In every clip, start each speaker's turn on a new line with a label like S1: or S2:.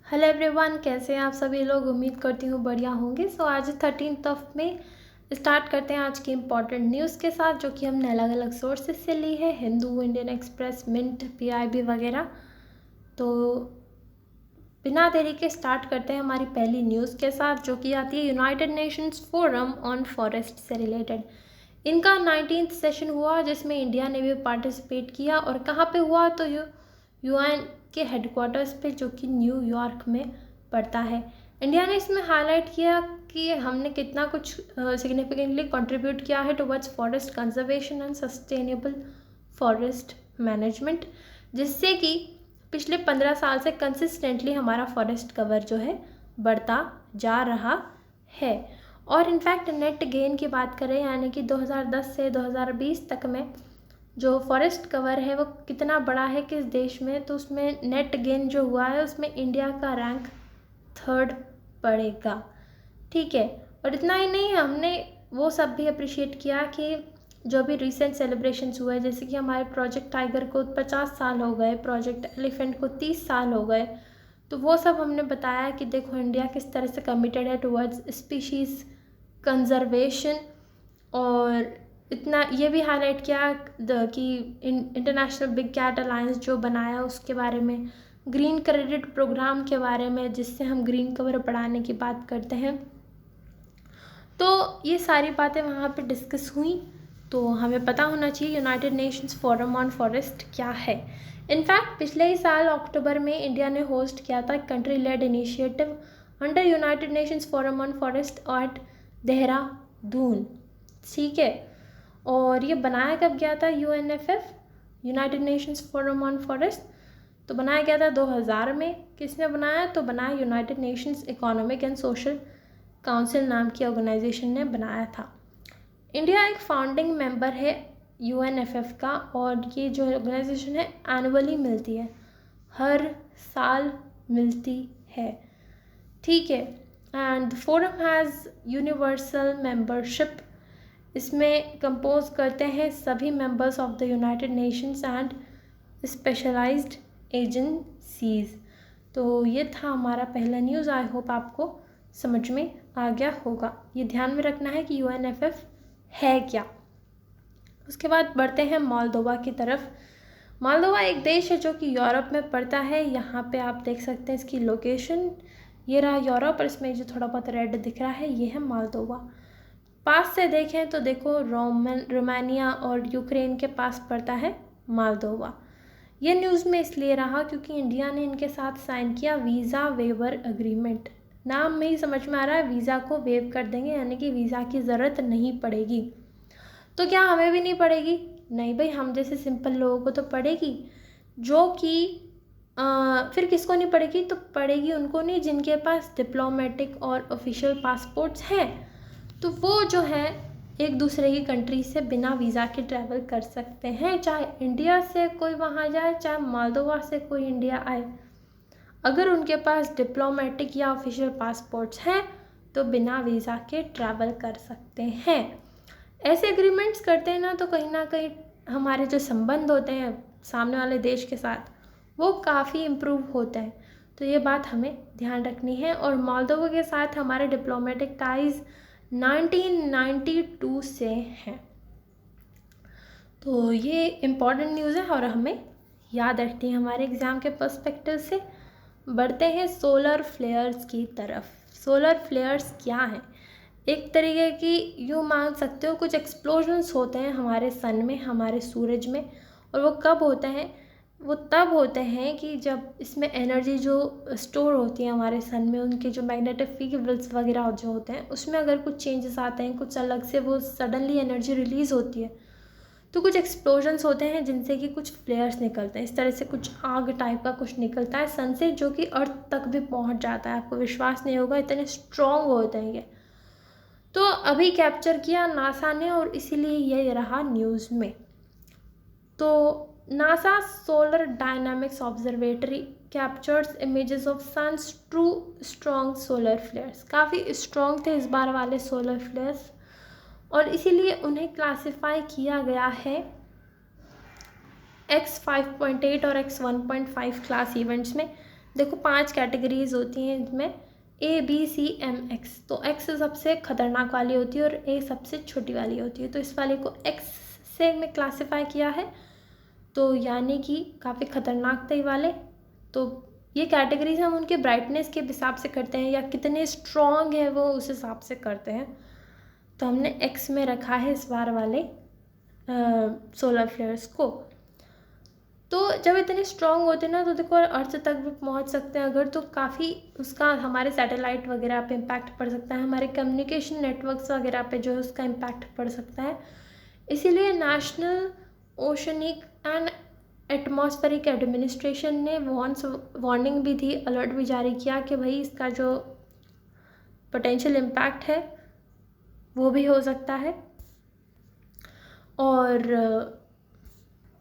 S1: Hello everyone, कैसे हैं आप सभी लोग। उम्मीद करती हूँ बढ़िया होंगे। सो आज 13 में स्टार्ट करते हैं आज की इम्पॉर्टेंट न्यूज़ के साथ, जो कि हमने अलग अलग सोर्सेज से ली है, Hindu, Indian Express, Mint, PIB वगैरह। तो बिना देरी के स्टार्ट करते हैं हमारी पहली न्यूज़ के साथ, जो कि आती है United Nations forum on forest से रिलेटेड। इनका 19th सेशन हुआ, जिसमें इंडिया ने भी पार्टिसिपेट किया। और कहाँ पे हुआ, तो यूएन के हेडक्वार्टर्स पे, जो कि न्यूयॉर्क में पड़ता है। इंडिया ने इसमें हाईलाइट किया कि हमने कितना कुछ सिग्निफिकेंटली कंट्रीब्यूट किया है towards forest conservation and sustainable forest management, जिससे कि पिछले 15 साल से कंसिस्टेंटली हमारा फॉरेस्ट कवर जो है बढ़ता जा रहा है। और इनफैक्ट नेट गेन की बात करें, यानी कि 2010 से 2020 तक में जो फॉरेस्ट कवर है वो कितना बड़ा है किस देश में, तो उसमें नेट गेन जो हुआ है उसमें इंडिया का रैंक 3rd पड़ेगा। ठीक है। और इतना ही नहीं, हमने वो सब भी अप्रिशिएट किया कि जो भी रिसेंट सेलिब्रेशंस हुए, जैसे कि हमारे प्रोजेक्ट टाइगर को 50 साल हो गए, प्रोजेक्ट एलिफेंट को 30 साल हो गए, तो वो सब हमने बताया कि देखो इंडिया किस तरह से कमिटेड है टुवर्ड्स स्पीशीज़ कंजर्वेशन। और इतना ये भी हाईलाइट किया कि इंटरनेशनल बिग कैट अलायंस जो बनाया उसके बारे में, ग्रीन क्रेडिट प्रोग्राम के बारे में, जिससे हम ग्रीन कवर बढ़ाने की बात करते हैं। तो ये सारी बातें वहाँ पे डिस्कस हुई। तो हमें पता होना चाहिए United Nations forum on forest क्या है। इनफैक्ट पिछले ही साल अक्टूबर में इंडिया ने होस्ट किया था country led initiative under United Nations forum on forest at Dehradun. ठीक है। और ये बनाया कब गया था, UNFF, United Nations forum on forest, तो बनाया गया था 2000 में। किसने बनाया, तो बनाया United Nations economic and social council नाम की ऑर्गेनाइजेशन ने बनाया था। इंडिया एक फाउंडिंग मेंबर है यूएनएफएफ का, और ये जो ऑर्गेनाइजेशन है एनुअली मिलती है, हर साल मिलती है। ठीक है। And the forum has universal membership. इसमें कंपोज करते हैं सभी members of the United Nations and specialised agencies. तो ये था हमारा पहला न्यूज़। आई होप आपको समझ में आ गया होगा। ये ध्यान में रखना है कि यूएनएफएफ है क्या। उसके बाद बढ़ते हैं मोल्दोवा की तरफ। मोल्दोवा एक देश है जो कि यूरोप में पड़ता है। यहाँ पे आप देख सकते हैं इसकी लोकेशन, ये रहा यूरोप, और इसमें जो थोड़ा बहुत रेड दिख रहा है ये है मोल्दोवा। पास से देखें तो देखो रोमानिया और यूक्रेन के पास पड़ता है मोल्दोवा। ये न्यूज़ में इसलिए रहा क्योंकि इंडिया ने इनके साथ साइन किया वीज़ा वेवर अग्रीमेंट। नाम में ही समझ में आ रहा है वीज़ा को वेव कर देंगे, यानी कि वीज़ा की ज़रूरत नहीं पड़ेगी। तो क्या हमें भी नहीं पड़ेगी? नहीं भाई, हम जैसे सिंपल लोगों को तो पड़ेगी। जो कि फिर किसको नहीं पड़ेगी, तो पड़ेगी उनको नहीं जिनके पास डिप्लोमेटिक और ऑफिशियल पासपोर्ट्स हैं। तो वो जो है एक दूसरे की कंट्री से बिना वीज़ा के ट्रैवल कर सकते हैं, चाहे इंडिया से कोई वहाँ जाए, चाहे मोल्दोवा से कोई इंडिया आए। अगर उनके पास डिप्लोमेटिक या ऑफिशियल पासपोर्ट्स हैं तो बिना वीज़ा के ट्रैवल कर सकते हैं। ऐसे एग्रीमेंट्स करते हैं ना कहीं हमारे जो संबंध होते हैं सामने वाले देश के साथ वो काफ़ी इम्प्रूव होते हैं। तो ये बात हमें ध्यान रखनी है। और मोल्दोवा के साथ हमारे डिप्लोमेटिक टाइज़ 1992 से हैं। तो ये इम्पॉर्टेंट न्यूज़ है और हमें याद रखनी है हमारे एग्ज़ाम के पर्सपेक्टिव से। बढ़ते हैं सोलर फ्लेयर्स की तरफ। सोलर फ्लेयर्स क्या हैं? एक तरीके की यूँ मान सकते हो कुछ एक्सप्लोजन्स होते हैं हमारे सन में, हमारे सूरज में। और वो कब होते हैं? वो तब होते हैं कि जब इसमें एनर्जी जो स्टोर होती है हमारे सन में, उनके जो मैग्नेटिक फील्ड्स वगैरह जो होते हैं उसमें अगर कुछ चेंजेस आते हैं, कुछ अलग से वो सडनली एनर्जी रिलीज़ होती है, तो कुछ एक्सप्लोजन्स होते हैं जिनसे कि कुछ फ्लेयर्स निकलते हैं। इस तरह से कुछ आग टाइप का कुछ निकलता है सन से, जो कि अर्थ तक भी पहुंच जाता है। आपको विश्वास नहीं होगा, इतने स्ट्रॉन्ग होते हैं ये। तो अभी कैप्चर किया नासा ने और इसीलिए ये रहा न्यूज़ में। तो NASA solar dynamics observatory captures images of sun's two strong solar flares. काफ़ी स्ट्रॉन्ग थे इस बार वाले सोलर फ्लेयर्स, और इसीलिए उन्हें क्लासिफाई किया गया है X 5.8 और X 1.5 क्लास इवेंट्स में। देखो 5 कैटेगरीज होती हैं इनमें, ABCMX। तो X सबसे खतरनाक वाली होती है और A सबसे छोटी वाली होती है, तो इस वाले को X से में क्लासिफाई किया है, तो यानी कि काफ़ी खतरनाक थे ये वाले। तो ये कैटेगरीज हम उनके ब्राइटनेस के हिसाब से करते हैं या कितने स्ट्रॉन्ग है वो उस हिसाब से करते हैं। तो हमने X में रखा है इस बार वाले सोलर फ्लेयर्स को। तो जब इतने स्ट्रॉन्ग होते हैं ना, तो देखो अर्थ तक भी पहुंच सकते हैं अगर, तो काफ़ी उसका हमारे सैटेलाइट वगैरह पे इम्पैक्ट पड़ सकता है, हमारे कम्युनिकेशन नेटवर्क्स वगैरह पे जो है उसका इम्पैक्ट पड़ सकता है। इसीलिए national oceanic and atmospheric administration ने वार्निंग भी दी, अलर्ट भी जारी किया कि भाई इसका जो पोटेंशियल इम्पैक्ट है वो भी हो सकता है। और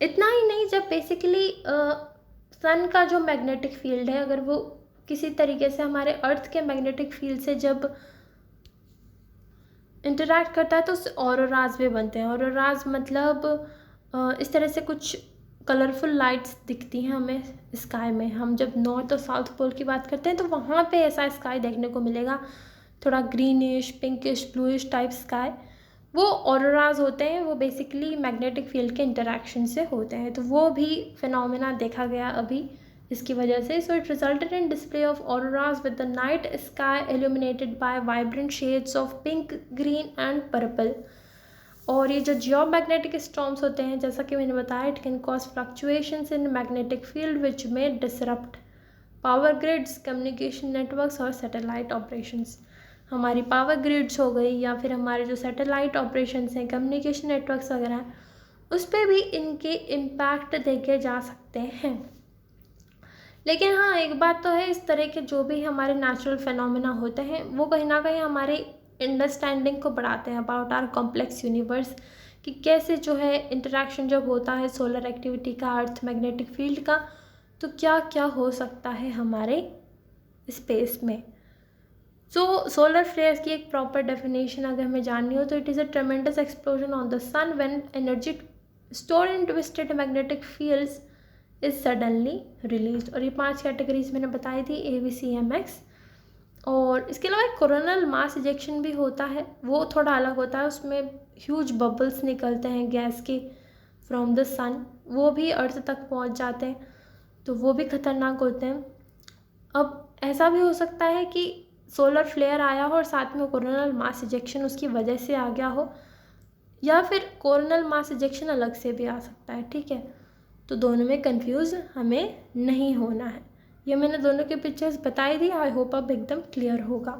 S1: इतना ही नहीं, जब बेसिकली सन का जो मैग्नेटिक फील्ड है अगर वो किसी तरीके से हमारे अर्थ के मैग्नेटिक फील्ड से जब इंटरैक्ट करता है तो उससे ऑरोराज भी बनते हैं। ऑरोराज मतलब इस तरह से कुछ कलरफुल लाइट्स दिखती हैं हमें स्काई में। हम जब नॉर्थ और साउथ पोल की बात करते हैं तो वहाँ पे ऐसा स्काई देखने को मिलेगा, थोड़ा greenish pinkish bluish type sky. वो ऑरोराज होते हैं, वो बेसिकली मैग्नेटिक फील्ड के इंटरैक्शन से होते हैं। तो वो भी फिनोमेना देखा गया अभी इसकी वजह से। So it resulted in display of auroras with the night sky illuminated by vibrant shades of pink green and purple. और ये जो जियोमैग्नेटिक स्टॉर्म्स होते हैं, जैसा कि मैंने बताया, it can cause fluctuations in magnetic field which may disrupt power grids, communication networks और सैटेलाइट ऑपरेशंस। हमारी पावर ग्रिड्स हो गई या फिर हमारे जो सैटेलाइट ऑपरेशंस हैं, कम्युनिकेशन नेटवर्क्स वगैरह हैं, उस पर भी इनके इम्पैक्ट देखे जा सकते हैं। लेकिन हाँ, एक बात तो है, इस तरह के जो भी हमारे नेचुरल फिनोमेना होते हैं वो कहीं ना कहीं हमारे अंडरस्टैंडिंग को बढ़ाते हैं अबाउट आवर कॉम्प्लेक्स यूनिवर्स, कि कैसे जो है इंटरेक्शन जब होता है सोलर एक्टिविटी का, अर्थ मैग्नेटिक फील्ड का, तो क्या क्या हो सकता है हमारे स्पेस में। सो सोलर फ्लेयर्स की एक प्रॉपर डेफिनेशन अगर हमें जाननी हो तो it is a tremendous explosion on the sun when energy store in twisted magnetic fields is suddenly release. और ये 5 कैटेगरीज मैंने बताई थी, ABCMX। और इसके अलावा एक कोरोनल मास इजेक्शन भी होता है, वो थोड़ा अलग होता है, उसमें ह्यूज बबल्स निकलते हैं गैस के फ्रॉम द सन, वो भी अर्थ तक पहुंच जाते हैं, तो वो भी खतरनाक होते हैं। अब ऐसा भी हो सकता है कि सोलर फ्लेयर आया हो और साथ में कोरोनल मास इजेक्शन उसकी वजह से आ गया हो, या फिर कोरोनल मास इजेक्शन अलग से भी आ सकता है, ठीक है। तो दोनों में कंफ्यूज हमें नहीं होना है। ये मैंने दोनों के पिक्चर्स बताई दी, आई होप अब एकदम क्लियर होगा।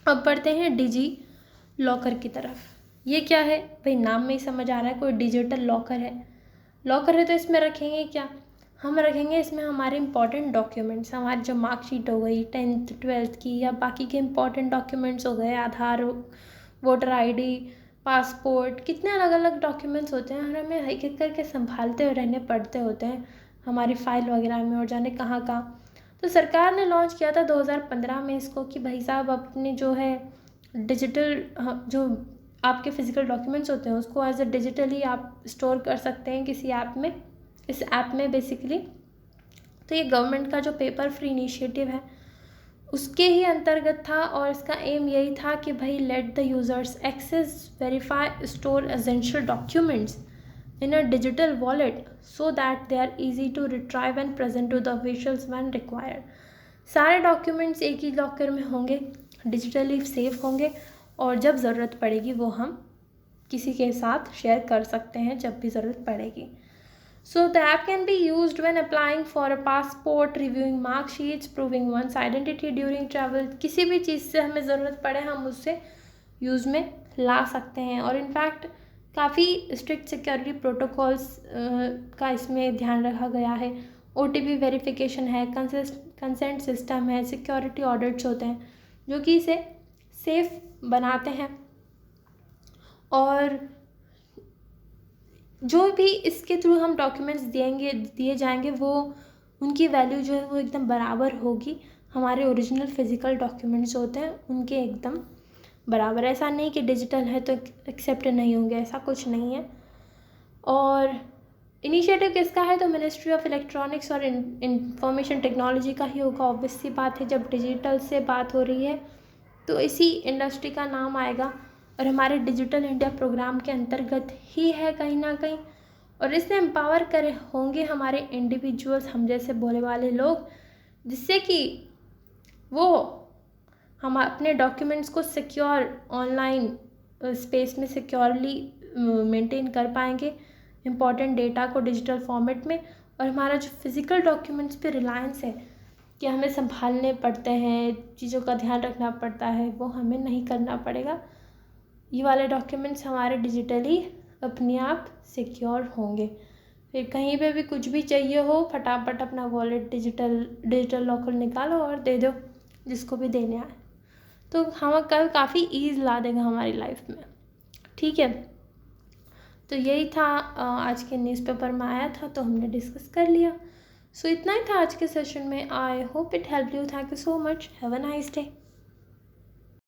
S1: अब बढ़ते हैं डिजी लॉकर की तरफ। ये क्या है भाई, नाम में ही समझ आ रहा है, कोई डिजिटल लॉकर है। लॉकर है तो इसमें रखेंगे क्या, हम रखेंगे इसमें हमारे इंपॉर्टेंट डॉक्यूमेंट्स, हमारी जो मार्कशीट हो गई 10th 12th की, या बाकी के इंपॉर्टेंट डॉक्यूमेंट्स हो गए, आधार, वोटर ID, पासपोर्ट, कितने अलग अलग डॉक्यूमेंट्स होते हैं और हमें एक एक करके संभालते हुए रहने पड़ते होते हैं हमारी फ़ाइल वगैरह में, और जाने कहाँ कहाँ। तो सरकार ने लॉन्च किया था 2015 में इसको कि भाई साहब अपने जो है डिजिटल जो आपके फिज़िकल डॉक्यूमेंट्स होते हैं उसको एज ए डिजिटली आप स्टोर कर सकते हैं किसी ऐप में, इस ऐप में बेसिकली। तो ये गवर्नमेंट का जो पेपर फ्री इनिशिएटिव है उसके ही अंतर्गत था, और इसका एम यही था कि भाई let the users access, verify, store essential documents in a digital wallet so that they are easy to retrieve and present to the officials when required। सारे डॉक्यूमेंट्स एक ही लॉकर में होंगे, डिजिटली सेफ होंगे, और जब ज़रूरत पड़ेगी वो हम किसी के साथ शेयर कर सकते हैं जब भी ज़रूरत पड़ेगी। So the app can be used when applying for a passport, reviewing mark sheets, proving one's identity during travel। किसी भी चीज़ से हमें ज़रूरत पड़े हम उससे यूज़ में ला सकते हैं। और इनफैक्ट काफ़ी स्ट्रिक्ट सिक्योरिटी प्रोटोकॉल्स का इसमें ध्यान रखा गया है। OTP वेरिफिकेशन है, कंसेंट सिस्टम है, सिक्योरिटी ऑडिट्स होते हैं जो कि इसे सेफ बनाते हैं। और जो भी इसके थ्रू हम डॉक्यूमेंट्स दिए जाएंगे वो उनकी वैल्यू जो है वो एकदम बराबर होगी हमारे ओरिजिनल फिज़िकल डॉक्यूमेंट्स होते हैं उनके एकदम बराबर। ऐसा नहीं कि डिजिटल है तो एक्सेप्ट नहीं होंगे, ऐसा कुछ नहीं है। और इनिशिएटिव किसका है, तो मिनिस्ट्री ऑफ इलेक्ट्रॉनिक्स और इंफॉर्मेशन टेक्नोलॉजी का ही होगा। ऑब्वियस सी बात है, जब डिजिटल से बात हो रही है तो इसी इंडस्ट्री का नाम आएगा, और हमारे डिजिटल इंडिया प्रोग्राम के अंतर्गत ही है कहीं ना कहीं। और इससे एम्पावर करे होंगे हमारे इंडिविजुअल्स, हम जैसे बोले वाले लोग, जिससे कि वो हम अपने डॉक्यूमेंट्स को सिक्योर ऑनलाइन स्पेस में सिक्योरली मेंटेन कर पाएंगे, इम्पॉर्टेंट डेटा को डिजिटल फॉर्मेट में। और हमारा जो फिज़िकल डॉक्यूमेंट्स पे रिलायंस है कि हमें संभालने पड़ते हैं, चीज़ों का ध्यान रखना पड़ता है, वो हमें नहीं करना पड़ेगा। ये वाले डॉक्यूमेंट्स हमारे डिजिटली अपने आप सिक्योर होंगे। फिर कहीं पे भी कुछ भी चाहिए हो, फटाफट अपना वॉलेट डिजिटल लॉकर निकालो और दे दो जिसको भी देने आए, तो हम कल काफ़ी ईज़ ला देगा हमारी लाइफ में। ठीक है, तो यही था आज के न्यूज़पेपर में आया था तो हमने डिस्कस कर लिया। सो इतना ही था आज के सेशन में। I hope it help you. Thank you so much. Have a nice day.